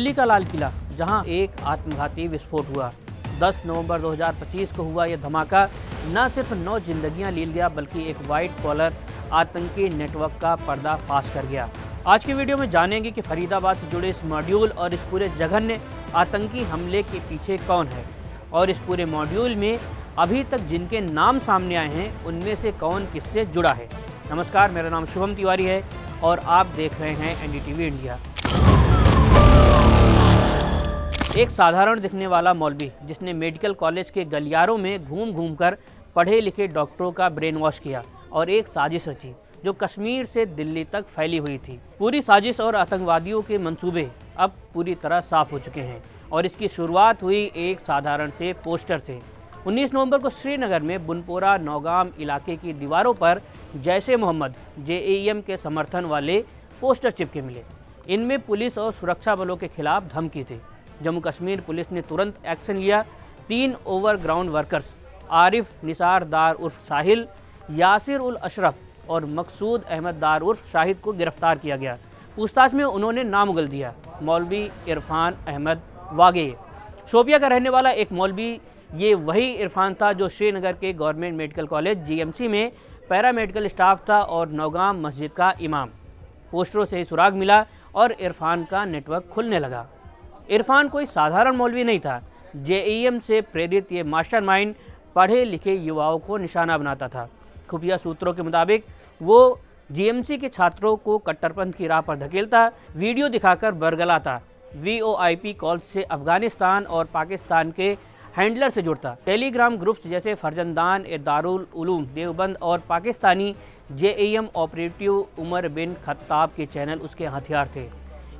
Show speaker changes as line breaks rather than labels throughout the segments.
दिल्ली का लाल किला, जहां एक आत्मघाती विस्फोट हुआ। 10 नवंबर 2025 को हुआ यह धमाका न सिर्फ 9 जिंदगियां ले लिया, बल्कि एक वाइट कॉलर आतंकी नेटवर्क का पर्दाफाश कर गया। आज की वीडियो में जानेंगे कि फरीदाबाद से जुड़े इस मॉड्यूल और इस पूरे जघन्य आतंकी हमले के पीछे कौन है, और इस पूरे मॉड्यूल में अभी तक जिनके नाम सामने आए हैं उनमें से कौन किससे जुड़ा है। नमस्कार, मेरा नाम शुभम तिवारी है और आप देख रहे हैं एनडीटीवी इंडिया। एक साधारण दिखने वाला मौलवी जिसने मेडिकल कॉलेज के गलियारों में घूम घूम कर पढ़े लिखे डॉक्टरों का ब्रेन वॉश किया और एक साजिश रची जो कश्मीर से दिल्ली तक फैली हुई थी। पूरी साजिश और आतंकवादियों के मंसूबे अब पूरी तरह साफ हो चुके हैं और इसकी शुरुआत हुई एक साधारण से पोस्टर से। 19 नवंबर को श्रीनगर में बुनपोरा नौगाम इलाके की दीवारों पर जैश-ए मोहम्मद JAEM के समर्थन वाले पोस्टर चिपके मिले। इनमें पुलिस और सुरक्षा बलों के खिलाफ धमकी थी। जम्मू कश्मीर पुलिस ने तुरंत एक्शन लिया। 3 ओवरग्राउंड वर्कर्स आरिफ निसार दार उर्फ साहिल, यासिर उल अशरफ और मकसूद अहमद दार उर्फ शाहिद को गिरफ्तार किया गया। पूछताछ में उन्होंने नाम उगल दिया, मौलवी इरफान अहमद वागे। शोपिया का रहने वाला एक मौलवी, ये वही इरफान था जो श्रीनगर के गवर्नमेंट मेडिकल कॉलेज GMC में पैरामेडिकल स्टाफ था और नौगाम मस्जिद का इमाम। पोस्टरों से ही सुराग मिला और इरफान का नेटवर्क खुलने लगा। इरफान कोई साधारण मौलवी नहीं था। JAEM से प्रेरित ये मास्टरमाइंड पढ़े लिखे युवाओं को निशाना बनाता था। खुफिया सूत्रों के मुताबिक वो GMC के छात्रों को कट्टरपंथ की राह पर धकेलता, वीडियो दिखाकर बरगलाता, VOIP कॉल से अफगानिस्तान और पाकिस्तान के हैंडलर से जुड़ता। टेलीग्राम ग्रुप्स जैसे फरजंदान ए दारुल उलूम देवबंद और Pakistani JAEM operative Umar bin Khattab के चैनल उसके हथियार थे।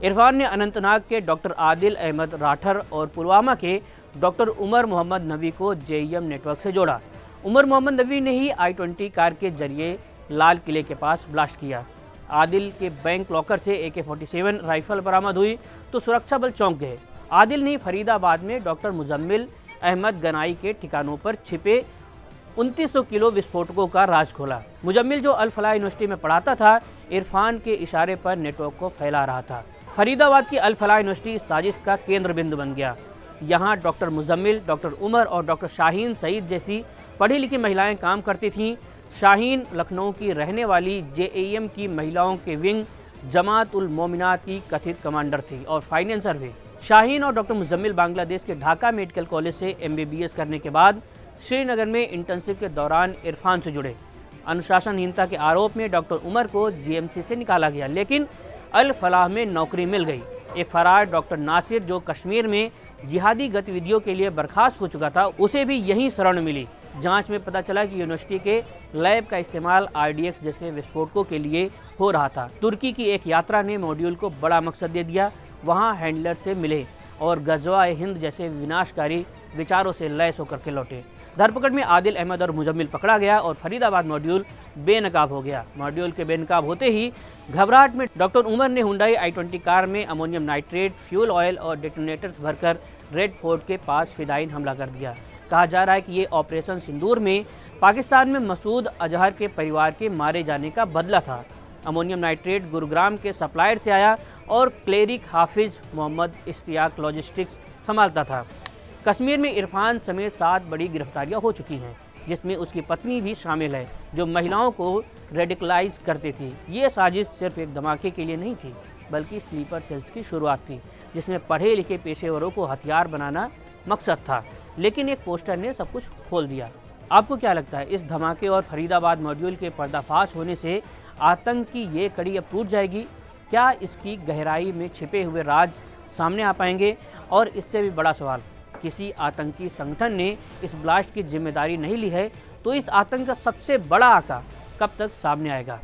इरफान ने अनंतनाग के डॉक्टर आदिल अहमद राठर और पुलवामा के डॉक्टर उमर मोहम्मद नबी को JAEM नेटवर्क से जोड़ा। उमर मोहम्मद नबी ने ही I-20 कार के जरिए लाल किले के पास ब्लास्ट किया। आदिल के बैंक लॉकर से AK-47 राइफल बरामद हुई तो सुरक्षा बल चौंक गए। आदिल ने फरीदाबाद में डॉक्टर मुजम्मिल अहमद गनाई के ठिकानों पर छिपे 2900 किलो विस्फोटकों का राज खोला। मुजम्मिल, जो अल फलाह यूनिवर्सिटी में पढ़ाता था, इरफान के इशारे पर नेटवर्क को फैला रहा था। फरीदाबाद की अल फलाह यूनिवर्सिटी इस साजिश का केंद्र बिंदु बन गया। यहाँ डॉक्टर मुजम्मिल, डॉक्टर उमर और डॉक्टर शाहीन सईद जैसी पढ़ी लिखी महिलाएं काम करती थीं। शाहीन लखनऊ की रहने वाली JAEM की महिलाओं के विंग जमात उल मोमिनात की कथित कमांडर थी और फाइनेंसर भी। शाहीन और डॉक्टर मुजम्मिल बांग्लादेश के ढाका मेडिकल कॉलेज से MBBS करने के बाद श्रीनगर में इंटर्नशिप के दौरान इरफान से जुड़े। अनुशासनहीनता के आरोप में डॉक्टर उमर को GMC से निकाला गया, लेकिन अल फलाह में नौकरी मिल गई। एक फरार डॉक्टर नासिर, जो कश्मीर में जिहादी गतिविधियों के लिए बर्खास्त हो चुका था, उसे भी यही शरण मिली। जांच में पता चला कि यूनिवर्सिटी के लैब का इस्तेमाल RDX जैसे विस्फोटकों के लिए हो रहा था। तुर्की की एक यात्रा ने मॉड्यूल को बड़ा मकसद दे दिया। वहां हैंडलर से मिले और गज़वा-ए-हिंद जैसे विनाशकारी विचारों से लैस होकर के लौटे। धरपकड़ में आदिल अहमद और मुजम्मिल पकड़ा गया और फरीदाबाद मॉड्यूल बेनकाब हो गया। मॉड्यूल के बेनकाब होते ही घबराहट में डॉक्टर उमर ने हुंडई I-20 कार में अमोनियम नाइट्रेट, फ्यूल ऑयल और डेटोनेटर्स भरकर रेड फोर्ट के पास फिदायीन हमला कर दिया। कहा जा रहा है कि ये ऑपरेशन सिंदूर में पाकिस्तान में मसूद अजहर के परिवार के मारे जाने का बदला था। अमोनियम नाइट्रेट गुरुग्राम के सप्लायर से आया और क्लेरिक हाफिज मोहम्मद इश्तियाक लॉजिस्टिक्स संभालता था। कश्मीर में इरफान समेत 7 बड़ी गिरफ्तारियां हो चुकी हैं, जिसमें उसकी पत्नी भी शामिल है, जो महिलाओं को रेडिकलाइज करती थी। ये साजिश सिर्फ एक धमाके के लिए नहीं थी, बल्कि स्लीपर सेल्स की शुरुआत थी, जिसमें पढ़े लिखे पेशेवरों को हथियार बनाना मकसद था। लेकिन एक पोस्टर ने सब कुछ खोल दिया। आपको क्या लगता है, इस धमाके और फरीदाबाद मॉड्यूल के पर्दाफाश होने से आतंक की ये कड़ी अब टूट जाएगी? क्या इसकी गहराई में छिपे हुए राज सामने आ पाएंगे? और इससे भी बड़ा सवाल, किसी आतंकी संगठन ने इस ब्लास्ट की जिम्मेदारी नहीं ली है, तो इस आतंक का सबसे बड़ा आका कब तक सामने आएगा?